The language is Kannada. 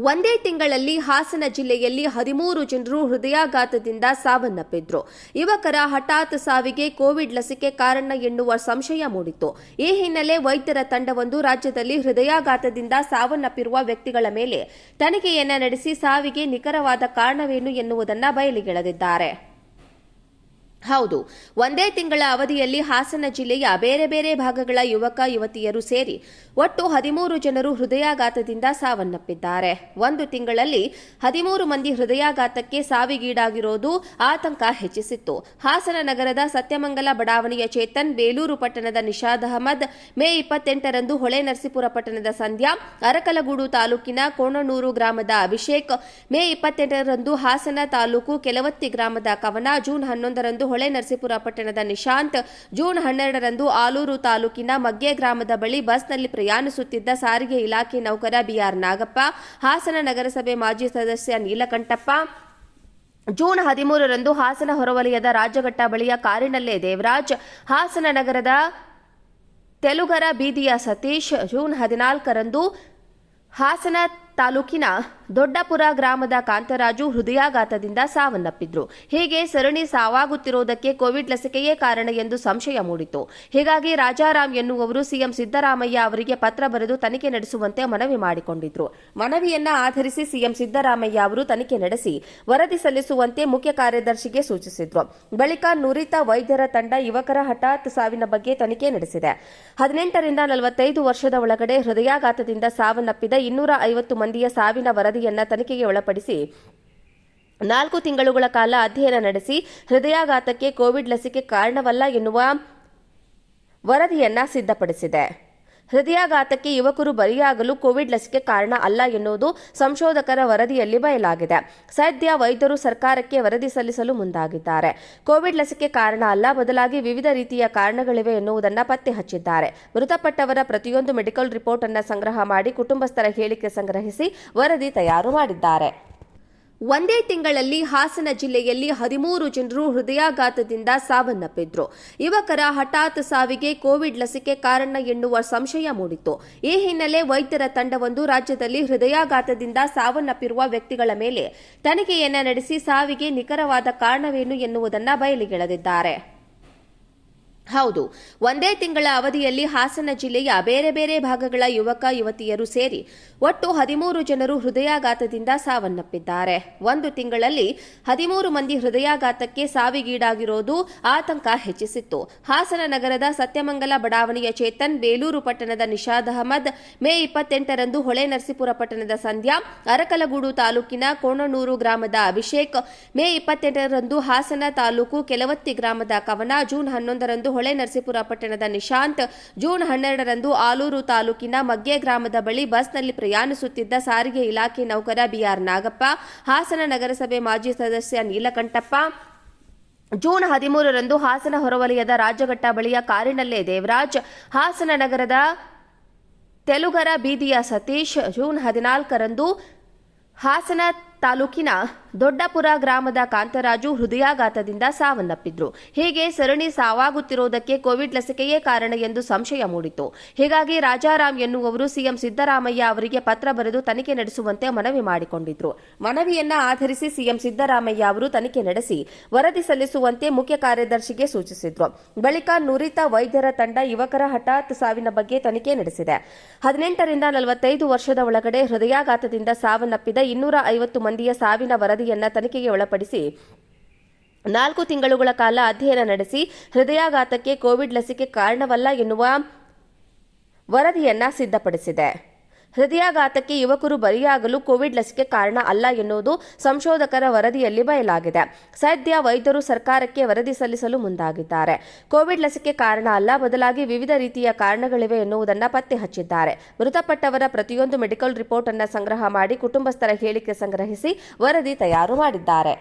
ಒಂದೇ ತಿಂಗಳಲ್ಲಿ ಹಾಸನ ಜಿಲ್ಲೆಯಲ್ಲಿ 13 ಜನರು ಹೃದಯಾಘಾತದಿಂದ ಸಾವನ್ನಪ್ಪಿದ್ರು. ಯುವಕರ ಹಠಾತ್ ಸಾವಿಗೆ ಕೋವಿಡ್ ಲಸಿಕೆ ಕಾರಣ ಎನ್ನುವ ಸಂಶಯ ಮೂಡಿತ್ತು. ಈ ಹಿನ್ನೆಲೆ ವೈದ್ಯರ ತಂಡವೊಂದು ರಾಜ್ಯದಲ್ಲಿ ಹೃದಯಾಘಾತದಿಂದ ಸಾವನ್ನಪ್ಪಿರುವ ವ್ಯಕ್ತಿಗಳ ಮೇಲೆ ತನಿಖೆಯನ್ನ ನಡೆಸಿ ಸಾವಿಗೆ ನಿಖರವಾದ ಕಾರಣವೇನು ಎನ್ನುವುದನ್ನು ಬಯಲಿಗೆಳೆದಿದ್ದಾರೆ. ಹೌದು, ಒಂದೇ ತಿಂಗಳ ಅವಧಿಯಲ್ಲಿ ಹಾಸನ ಜಿಲ್ಲೆಯ ಬೇರೆ ಬೇರೆ ಭಾಗಗಳ ಯುವಕ ಯುವತಿಯರು ಸೇರಿ ಒಟ್ಟು 13 ಜನರು ಹೃದಯಾಘಾತದಿಂದ ಸಾವನ್ನಪ್ಪಿದ್ದಾರೆ. ಒಂದು ತಿಂಗಳಲ್ಲಿ 13 ಮಂದಿ ಹೃದಯಾಘಾತಕ್ಕೆ ಸಾವಿಗೀಡಾಗಿರೋದು ಆತಂಕ ಹೆಚ್ಚಿಸಿತ್ತು. ಹಾಸನ ನಗರದ ಸತ್ಯಮಂಗಲ ಬಡಾವಣೆಯ ಚೇತನ್, ಬೇಲೂರು ಪಟ್ಟಣದ ನಿಷಾದ್ ಅಹಮದ್, ಮೇ 28ರಂದು ಹೊಳೆನರಸೀಪುರ ಪಟ್ಟಣದ ಸಂಧ್ಯಾ, ಅರಕಲಗೂಡು ತಾಲೂಕಿನ ಕೋಣನೂರು ಗ್ರಾಮದ ಅಭಿಷೇಕ್, ಮೇ 28ರಂದು ಹಾಸನ ತಾಲೂಕು ಕೆಲವತ್ತಿ ಗ್ರಾಮದ ಕವನ, ಜೂನ್ 11ರಂದು ಹೊಳೆನರಸೀಪುರ ಪಟ್ಟಣದ ನಿಶಾಂತ್, ಜೂನ್ 12ರಂದು ಆಲೂರು ತಾಲೂಕಿನ ಮಗ್ಗೆ ಗ್ರಾಮದ ಬಳಿ ಬಸ್ನಲ್ಲಿ ಪ್ರಯಾಣಿಸುತ್ತಿದ್ದ ಸಾರಿಗೆ ಇಲಾಖೆ ನೌಕರ ಬಿಆರ್ ನಾಗಪ್ಪ, ಹಾಸನ ನಗರಸಭೆ ಮಾಜಿ ಸದಸ್ಯ ನೀಲಕಂಠಪ್ಪ, ಜೂನ್ 13ರಂದು ಹಾಸನ ಹೊರವಲಯದ ರಾಜಘಟ್ಟ ಬಳಿಯ ಕಾರಿನಲ್ಲೇ ದೇವರಾಜ್, ಹಾಸನ ನಗರದ ತೆಲುಗರ ಬೀದಿಯ ಸತೀಶ್, ಜೂನ್ 14ರಂದು ಹಾಸನ ತಾಲೂಕಿನ ದೊಡ್ಡಪುರ ಗ್ರಾಮದ ಕಾಂತರಾಜು ಹೃದಯಾಘಾತದಿಂದ ಸಾವನ್ನಪ್ಪಿದ್ರು. ಹೀಗೆ ಸರಣಿ ಸಾವಾಗುತ್ತಿರುವುದಕ್ಕೆ ಕೋವಿಡ್ ಲಸಿಕೆಯೇ ಕಾರಣ ಎಂದು ಸಂಶಯ ಮೂಡಿತು. ಹೀಗಾಗಿ ರಾಜಾರಾಮ್ ಎನ್ನುವವರು ಸಿಎಂ ಸಿದ್ದರಾಮಯ್ಯ ಅವರಿಗೆ ಪತ್ರ ಬರೆದು ತನಿಖೆ ನಡೆಸುವಂತೆ ಮನವಿ ಮಾಡಿಕೊಂಡಿದ್ರು. ಮನವಿಯನ್ನ ಆಧರಿಸಿ ಸಿಎಂ ಸಿದ್ದರಾಮಯ್ಯ ಅವರು ತನಿಖೆ ನಡೆಸಿ ವರದಿ ಸಲ್ಲಿಸುವಂತೆ ಮುಖ್ಯ ಕಾರ್ಯದರ್ಶಿಗೆ ಸೂಚಿಸಿದ್ರು. ಬಳಿಕ ನುರಿತ ವೈದ್ಯರ ತಂಡ ಯುವಕರ ಹಠಾತ್ ಸಾವಿನ ಬಗ್ಗೆ ತನಿಖೆ ನಡೆಸಿದೆ. 18ರಿಂದ 45 ವರ್ಷದ ಒಳಗಡೆ ಹೃದಯಾಘಾತದಿಂದ ಸಾವನ್ನಪ್ಪಿದ 250 ಮಂದಿಯ ಸಾವಿನ ವರದಿಯನ್ನ ತನಿಖೆಗೆ ಒಳಪಡಿಸಿ 4 ತಿಂಗಳುಗಳ ಕಾಲ ಅಧ್ಯಯನ ನಡೆಸಿ ಹೃದಯಾಘಾತಕ್ಕೆ ಕೋವಿಡ್ ಲಸಿಕೆ ಕಾರಣವಲ್ಲ ಎನ್ನುವ ವರದಿಯನ್ನ ಸಿದ್ಧಪಡಿಸಿದೆ. ಹೃದಯಾಘಾತಕ್ಕೆ ಯುವಕರು ಬಲಿಯಾಗಲು ಕೋವಿಡ್ ಲಸಿಕೆ ಕಾರಣ ಅಲ್ಲ ಎನ್ನುವುದು ಸಂಶೋಧಕರ ವರದಿಯಲ್ಲಿ ಬಯಲಾಗಿದೆ. ಸದ್ಯ ವೈದ್ಯರು ಸರ್ಕಾರಕ್ಕೆ ವರದಿ ಸಲ್ಲಿಸಲು ಮುಂದಾಗಿದ್ದಾರೆ. ಕೋವಿಡ್ ಲಸಿಕೆ ಕಾರಣ ಅಲ್ಲ, ಬದಲಾಗಿ ವಿವಿಧ ರೀತಿಯ ಕಾರಣಗಳಿವೆ ಎನ್ನುವುದನ್ನು ಪತ್ತೆ ಹಚ್ಚಿದ್ದಾರೆ. ಮೃತಪಟ್ಟವರ ಪ್ರತಿಯೊಂದು ಮೆಡಿಕಲ್ ರಿಪೋರ್ಟ್ ಅನ್ನು ಸಂಗ್ರಹ ಮಾಡಿ ಕುಟುಂಬಸ್ಥರ ಹೇಳಿಕೆ ಸಂಗ್ರಹಿಸಿ ವರದಿ ತಯಾರು ಮಾಡಿದ್ದಾರೆ. ಒಂದೇ ತಿಂಗಳಲ್ಲಿ ಹಾಸನ ಜಿಲ್ಲೆಯಲ್ಲಿ 13 ಜನರು ಹೃದಯಾಘಾತದಿಂದ ಸಾವನ್ನಪ್ಪಿದ್ರು. ಯುವಕರ ಹಠಾತ್ ಸಾವಿಗೆ ಕೋವಿಡ್ ಲಸಿಕೆ ಕಾರಣ ಎನ್ನುವ ಸಂಶಯ ಮೂಡಿತ್ತು. ಈ ಹಿನ್ನೆಲೆ ವೈದ್ಯರ ತಂಡವೊಂದು ರಾಜ್ಯದಲ್ಲಿ ಹೃದಯಾಘಾತದಿಂದ ಸಾವನ್ನಪ್ಪಿರುವ ವ್ಯಕ್ತಿಗಳ ಮೇಲೆ ತನಿಖೆಯನ್ನ ನಡೆಸಿ ಸಾವಿಗೆ ನಿಖರವಾದ ಕಾರಣವೇನು ಎನ್ನುವುದನ್ನು ಬಯಲಿಗೆಳೆದಿದ್ದಾರೆ. ಹೌದು, ಒಂದೇ ತಿಂಗಳ ಅವಧಿಯಲ್ಲಿ ಹಾಸನ ಜಿಲ್ಲೆಯ ಬೇರೆ ಬೇರೆ ಭಾಗಗಳ ಯುವಕ ಯುವತಿಯರು ಸೇರಿ ಒಟ್ಟು 13 ಜನರು ಹೃದಯಾಘಾತದಿಂದ ಸಾವನ್ನಪ್ಪಿದ್ದಾರೆ. ಒಂದು ತಿಂಗಳಲ್ಲಿ 13 ಮಂದಿ ಹೃದಯಾಘಾತಕ್ಕೆ ಸಾವಿಗೀಡಾಗಿರೋದು ಆತಂಕ ಹೆಚ್ಚಿಸಿತ್ತು. ಹಾಸನ ನಗರದ ಸತ್ಯಮಂಗಲ ಬಡಾವಣೆಯ ಚೇತನ್, ಬೇಲೂರು ಪಟ್ಟಣದ ನಿಷಾದ್ ಅಹಮದ್, ಮೇ 28ರಂದು ಹೊಳೆನರಸೀಪುರ ಪಟ್ಟಣದ ಸಂಧ್ಯಾ, ಅರಕಲಗೂಡು ತಾಲೂಕಿನ ಕೋಣನೂರು ಗ್ರಾಮದ ಅಭಿಷೇಕ್, ಮೇ 28ರಂದು ಹಾಸನ ತಾಲೂಕು ಕೆಲವತ್ತಿ ಗ್ರಾಮದ ಕವನ, ಜೂನ್ 11ರಂದು ಹೊಳೆನರಸೀಪುರ ಪಟ್ಟಣದ ನಿಶಾಂತ್, ಜೂನ್ 12ರಂದು ಆಲೂರು ತಾಲೂಕಿನ ಮಗ್ಗೆ ಗ್ರಾಮದ ಬಳಿ ಬಸ್ನಲ್ಲಿ ಪ್ರಯಾಣಿಸುತ್ತಿದ್ದ ಸಾರಿಗೆ ಇಲಾಖೆ ನೌಕರ ಬಿಆರ್ ನಾಗಪ್ಪ, ಹಾಸನ ನಗರಸಭೆ ಮಾಜಿ ಸದಸ್ಯ ನೀಲಕಂಠಪ್ಪ, ಜೂನ್ 13ರಂದು ಹಾಸನ ಹೊರವಲಯದ ರಾಜಘಟ್ಟ ಬಳಿಯ ಕಾರಿನಲ್ಲೇ ದೇವರಾಜ್, ಹಾಸನ ನಗರದ ತೆಲುಗರ ಬೀದಿಯ ಸತೀಶ್, ಜೂನ್ 14ರಂದು ಹಾಸನ ತಾಲೂಕಿನ ದೊಡ್ಡಪುರ ಗ್ರಾಮದ ಕಾಂತರಾಜು ಹೃದಯಾಘಾತದಿಂದ ಸಾವನ್ನಪ್ಪಿದ್ರು. ಹೀಗೆ ಸರಣಿ ಸಾವಾಗುತ್ತಿರುವುದಕ್ಕೆ ಕೋವಿಡ್ ಲಸಿಕೆಯೇ ಕಾರಣ ಎಂದು ಸಂಶಯ ಮೂಡಿತು. ಹೀಗಾಗಿ ರಾಜಾರಾಮ್ ಎನ್ನುವವರು ಸಿಎಂ ಸಿದ್ದರಾಮಯ್ಯ ಅವರಿಗೆ ಪತ್ರ ಬರೆದು ತನಿಖೆ ನಡೆಸುವಂತೆ ಮನವಿ ಮಾಡಿಕೊಂಡಿದ್ರು. ಮನವಿಯನ್ನ ಆಧರಿಸಿ ಸಿಎಂ ಸಿದ್ದರಾಮಯ್ಯ ಅವರು ತನಿಖೆ ನಡೆಸಿ ವರದಿ ಸಲ್ಲಿಸುವಂತೆ ಮುಖ್ಯ ಕಾರ್ಯದರ್ಶಿಗೆ ಸೂಚಿಸಿದ್ರು. ಬಳಿಕ ನುರಿತ ವೈದ್ಯರ ತಂಡ ಯುವಕರ ಹಠಾತ್ ಸಾವಿನ ಬಗ್ಗೆ ತನಿಖೆ ನಡೆಸಿದೆ. 18ರಿಂದ 45 ವರ್ಷದ ಒಳಗಡೆ ಹೃದಯಾಘಾತದಿಂದ ಸಾವನ್ನಪ್ಪಿದ 250 ಮಂದಿಯ ಸಾವಿನ ವರದಿಯನ್ನ ತನಿಖೆಗೆ ಒಳಪಡಿಸಿ 4 ತಿಂಗಳುಗಳ ಕಾಲ ಅಧ್ಯಯನ ನಡೆಸಿ ಹೃದಯಾಘಾತಕ್ಕೆ ಕೋವಿಡ್ ಲಸಿಕೆ ಕಾರಣವಲ್ಲ ಎನ್ನುವ ವರದಿಯನ್ನ ಸಿದ್ಧಪಡಿಸಿದೆ. ಹೃದಯಾಘಾತಕ್ಕೆ ಯುವಕರು ಬಲಿಯಾಗಲು ಕೋವಿಡ್ ಲಸಿಕೆ ಕಾರಣ ಅಲ್ಲ ಎನ್ನುವುದು ಸಂಶೋಧಕರ ವರದಿಯಲ್ಲಿ ಬಯಲಾಗಿದೆ. ಸದ್ಯ ವೈದ್ಯರು ಸರ್ಕಾರಕ್ಕೆ ವರದಿ ಸಲ್ಲಿಸಲು ಮುಂದಾಗಿದ್ದಾರೆ. ಕೋವಿಡ್ ಲಸಿಕೆ ಕಾರಣ ಅಲ್ಲ, ಬದಲಾಗಿ ವಿವಿಧ ರೀತಿಯ ಕಾರಣಗಳಿವೆ ಎನ್ನುವುದನ್ನು ಪತ್ತೆ ಹಚ್ಚಿದ್ದಾರೆ. ಮೃತಪಟ್ಟವರ ಪ್ರತಿಯೊಂದು ಮೆಡಿಕಲ್ ರಿಪೋರ್ಟ್ ಅನ್ನು ಸಂಗ್ರಹ ಮಾಡಿ ಕುಟುಂಬಸ್ಥರ ಹೇಳಿಕೆ ಸಂಗ್ರಹಿಸಿ ವರದಿ ತಯಾರು ಮಾಡಿದ್ದಾರೆ.